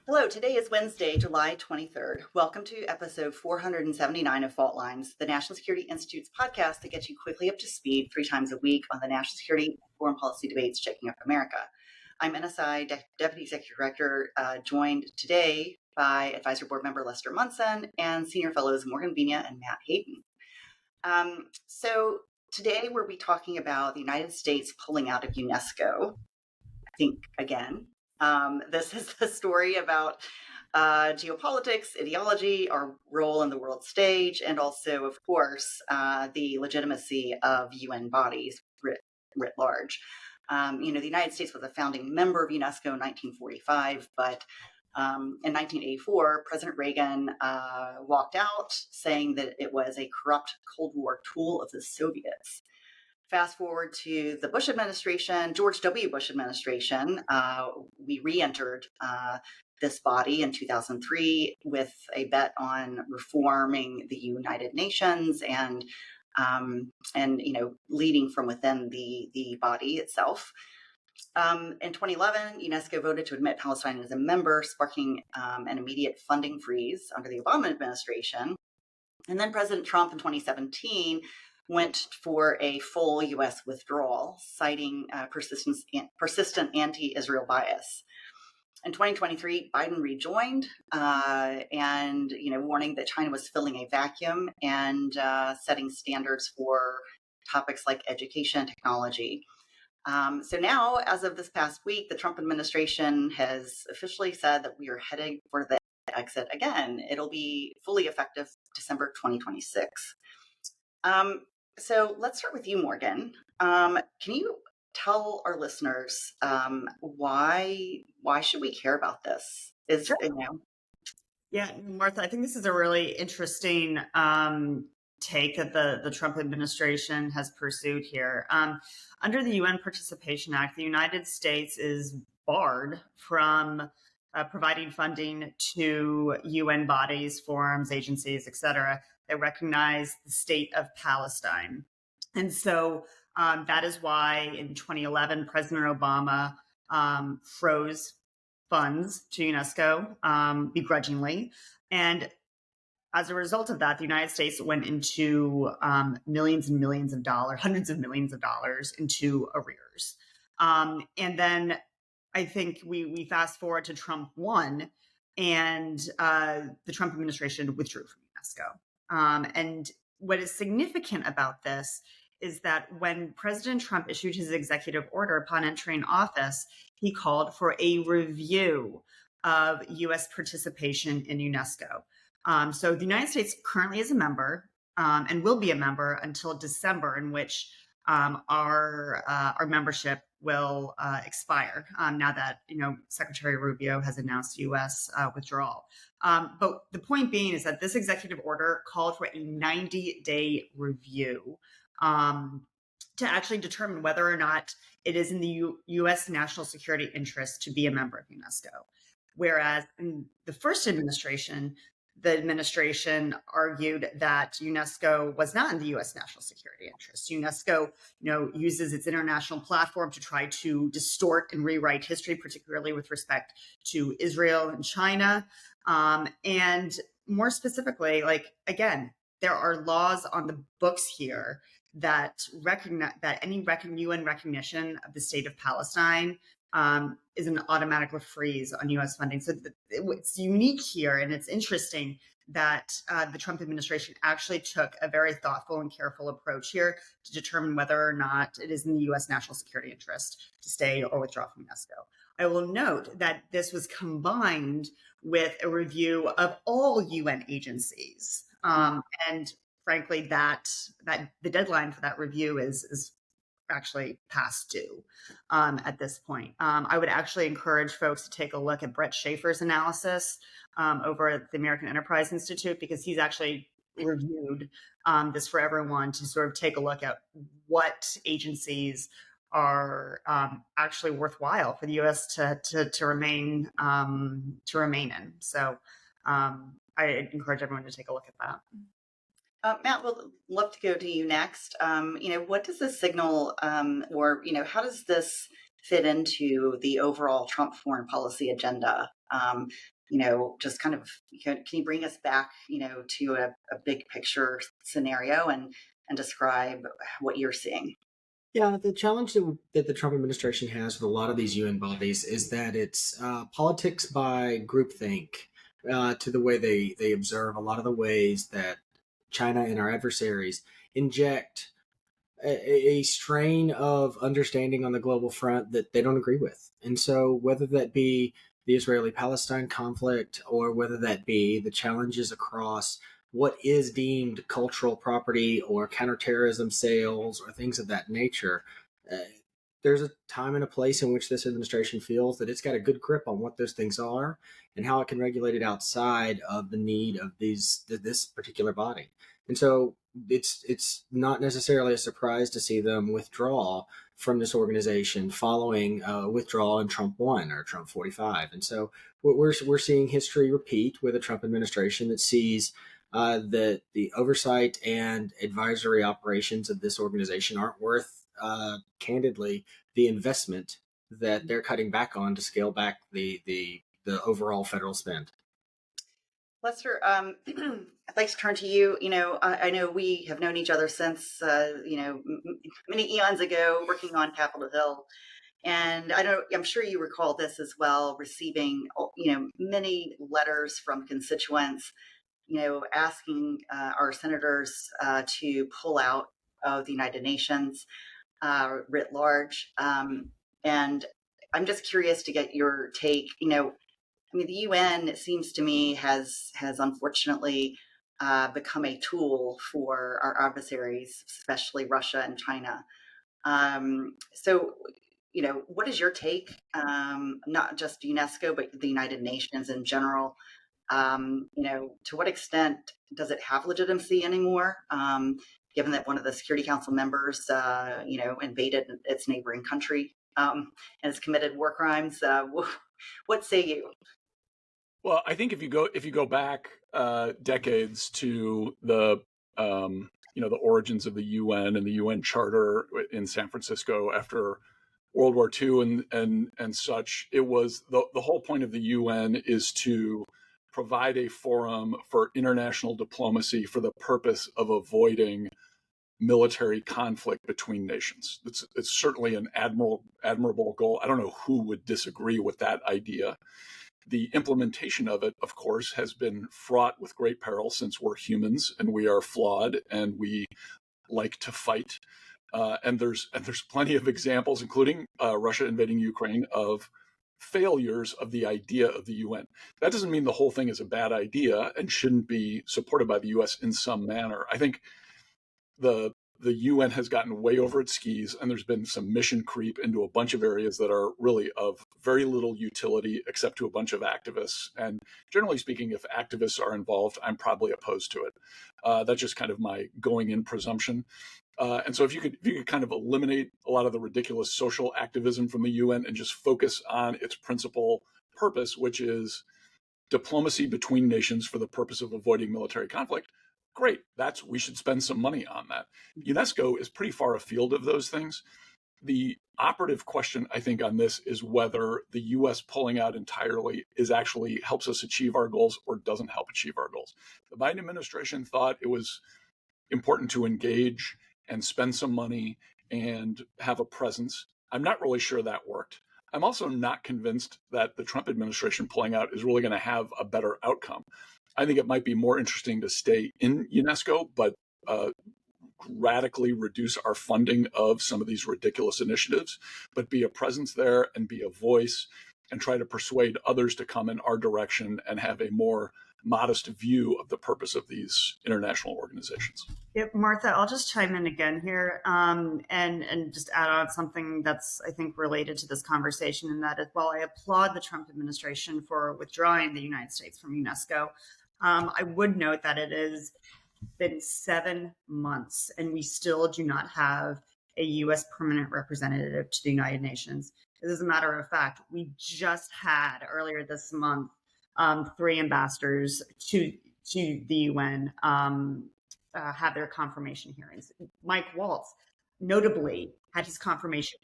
Hello, today is Wednesday, July 23rd. Welcome to episode 479 of Fault Lines, the National Security Institute's podcast that gets you quickly up to speed 3 times a week on the national security and foreign policy debates shaking up America. I'm NSI Deputy Executive Director, joined today by Advisory Board Member Lester Munson and Senior Fellows Morgan Vina and Matt Hayden. So today we'll be talking about the United States pulling out of UNESCO, I think again. This is the story about geopolitics, ideology, our role in the world stage, and also, of course, the legitimacy of UN bodies writ large. The United States was a founding member of UNESCO in 1945, but in 1984, President Reagan walked out saying that it was a corrupt Cold War tool of the Soviets. Fast forward to the Bush administration, George W. Bush administration, we re-entered this body in 2003 with a bet on reforming the United Nations and leading from within the body itself. In 2011, UNESCO voted to admit Palestine as a member, sparking an immediate funding freeze under the Obama administration. And then President Trump in 2017 went for a full U.S. withdrawal, citing persistent anti-Israel bias. In 2023, Biden rejoined and warning that China was filling a vacuum and setting standards for topics like education, technology. So now, as of this past week, the Trump administration has officially said that we are heading for the exit again. It'll be fully effective December 2026. So let's start with you, Morgan. Can you tell our listeners why should we care about this? Sure. Yeah, Martha, I think this is a really interesting take that the Trump administration has pursued here. Under the UN Participation Act, the United States is barred from providing funding to UN bodies, forums, agencies, etc., that recognize the state of Palestine. And so that is why in 2011, President Obama froze funds to UNESCO begrudgingly. And as a result of that, the United States went into millions and millions of dollars, hundreds of millions of dollars into arrears. And then I think we fast forward to Trump 1, and the Trump administration withdrew from UNESCO. And what is significant about this is that when President Trump issued his executive order upon entering office, he called for a review of U.S. participation in UNESCO. So the United States currently is a member and will be a member until December, in which our membership will expire now that Secretary Rubio has announced U.S. withdrawal. But the point being is that this executive order called for a 90-day review to actually determine whether or not it is in the U.S. national security interest to be a member of UNESCO. Whereas in the first administration, the administration argued that UNESCO was not in the U.S. national security interest. UNESCO, uses its international platform to try to distort and rewrite history, particularly with respect to Israel and China. And more specifically, again, there are laws on the books here that recognize that any UN recognition of the state of Palestine is an automatic freeze on U.S. funding. So it's unique here, and it's interesting that the Trump administration actually took a very thoughtful and careful approach here to determine whether or not it is in the U.S. national security interest to stay or withdraw from UNESCO. I will note that this was combined with a review of all UN agencies, and frankly, that the deadline for that review is actually past due at this point. I would actually encourage folks to take a look at Brett Schaefer's analysis over at the American Enterprise Institute, because he's actually reviewed this for everyone to sort of take a look at what agencies are actually worthwhile for the U.S. to remain in. So I encourage everyone to take a look at that. Matt, we'd love to go to you next. What does this signal, or how does this fit into the overall Trump foreign policy agenda? just kind of, can you bring us back, to a big picture scenario and describe what you're seeing? Yeah, the challenge that the Trump administration has with a lot of these UN bodies is that it's politics by groupthink to the way they observe a lot of the ways that China and our adversaries inject a strain of understanding on the global front that they don't agree with. And so, whether that be the Israeli Palestine conflict or whether that be the challenges across what is deemed cultural property or counterterrorism sales or things of that nature, uh, there's a time and a place in which this administration feels that it's got a good grip on what those things are and how it can regulate it outside of the need of this particular body. And so it's not necessarily a surprise to see them withdraw from this organization following withdrawal in Trump 1 or Trump 45. And so we're seeing history repeat with a Trump administration that sees that the oversight and advisory operations of this organization aren't worth, candidly, the investment that they're cutting back on to scale back the overall federal spend. Lester, I'd like to turn to you. I know we have known each other since, many eons ago, working on Capitol Hill. And I'm sure you recall this as well, receiving, many letters from constituents, asking our senators to pull out of the United Nations writ large. And I'm just curious to get your take. The UN, it seems to me, has unfortunately become a tool for our adversaries, especially Russia and China. So, what is your take? Not just UNESCO, but the United Nations in general. To what extent does it have legitimacy anymore? Given that one of the Security Council members, invaded its neighboring country and has committed war crimes. What say you? Well, I think if you go back decades to the the origins of the UN and the UN Charter in San Francisco after World War II and such, it was the whole point of the UN is to provide a forum for international diplomacy for the purpose of avoiding military conflict between nations. It's certainly an admirable goal. I don't know who would disagree with that idea. The implementation of it, of course, has been fraught with great peril since we're humans and we are flawed and we like to fight. And there's plenty of examples, including Russia invading Ukraine, of failures of the idea of the UN. That doesn't mean the whole thing is a bad idea and shouldn't be supported by the US in some manner. I think the UN has gotten way over its skis, and there's been some mission creep into a bunch of areas that are really of very little utility except to a bunch of activists. And generally speaking, if activists are involved, I'm probably opposed to it. That's just kind of my going in presumption. And so if you could kind of eliminate a lot of the ridiculous social activism from the UN and just focus on its principal purpose, which is diplomacy between nations for the purpose of avoiding military conflict, great. We should spend some money on that. UNESCO is pretty far afield of those things. The operative question, I think, on this is whether the US pulling out entirely actually helps us achieve our goals or doesn't help achieve our goals. The Biden administration thought it was important to engage and spend some money and have a presence. I'm not really sure that worked. I'm also not convinced that the Trump administration pulling out is really going to have a better outcome. I think it might be more interesting to stay in UNESCO, but radically reduce our funding of some of these ridiculous initiatives, but be a presence there and be a voice and try to persuade others to come in our direction and have a more modest view of the purpose of these international organizations. Yep, Martha, I'll just chime in again here and just add on something that's, I think, related to this conversation, and that is, while I applaud the Trump administration for withdrawing the United States from UNESCO, I would note that it has been 7 months and we still do not have a U.S. permanent representative to the United Nations. As a matter of fact, we just had earlier this month 3 ambassadors to the UN have their confirmation hearings. Mike Waltz, notably, had his confirmation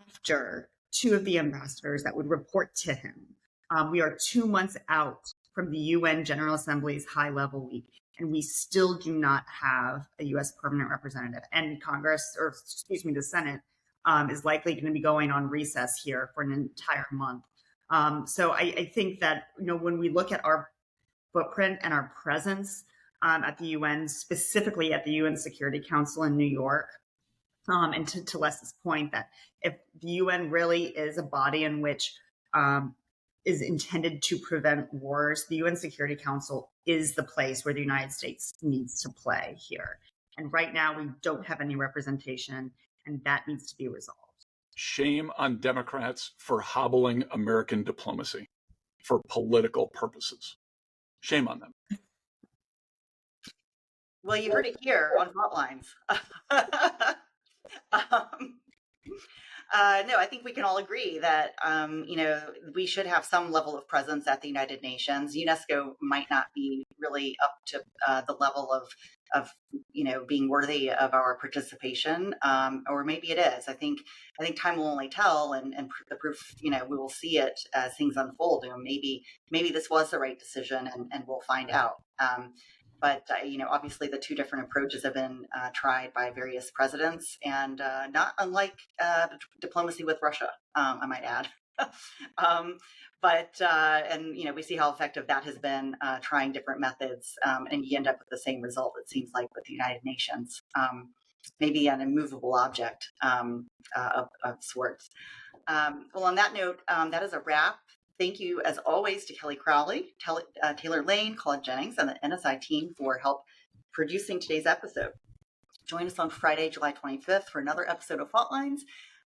after 2 of the ambassadors that would report to him We are 2 months out from the UN General Assembly's high-level week, and we still do not have a U.S. permanent representative. And Congress, or excuse me, the Senate, is likely going to be going on recess here for an entire month. So I think that, when we look at our footprint and our presence at the UN, specifically at the UN Security Council in New York, and to Les's point, that if the UN really is a body in which is intended to prevent wars, the UN Security Council is the place where the United States needs to play here. And right now, we don't have any representation, and that needs to be resolved. Shame on Democrats for hobbling American diplomacy for political purposes. Shame on them. Well, you heard it here on Hotlines. No, I think we can all agree that, we should have some level of presence at the United Nations. UNESCO might not be really up to the level of being worthy of our participation, or maybe it is. I think time will only tell, and the proof, we will see it as things unfold. Maybe this was the right decision, and we'll find out. But, obviously the two different approaches have been tried by various presidents, and not unlike diplomacy with Russia, I might add. We see how effective that has been, trying different methods, and you end up with the same result, it seems like, with the United Nations, maybe an immovable object of sorts. Well, on that note, that is a wrap. Thank you, as always, to Kelly Crowley, Taylor Lane, Colin Jennings, and the NSI team for help producing today's episode. Join us on Friday, July 25th for another episode of Hotlines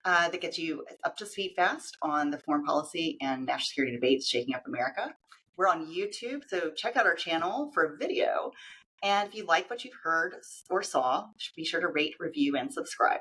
that gets you up to speed fast on the foreign policy and national security debates shaking up America. We're on YouTube, so check out our channel for a video. And if you like what you've heard or saw, be sure to rate, review, and subscribe.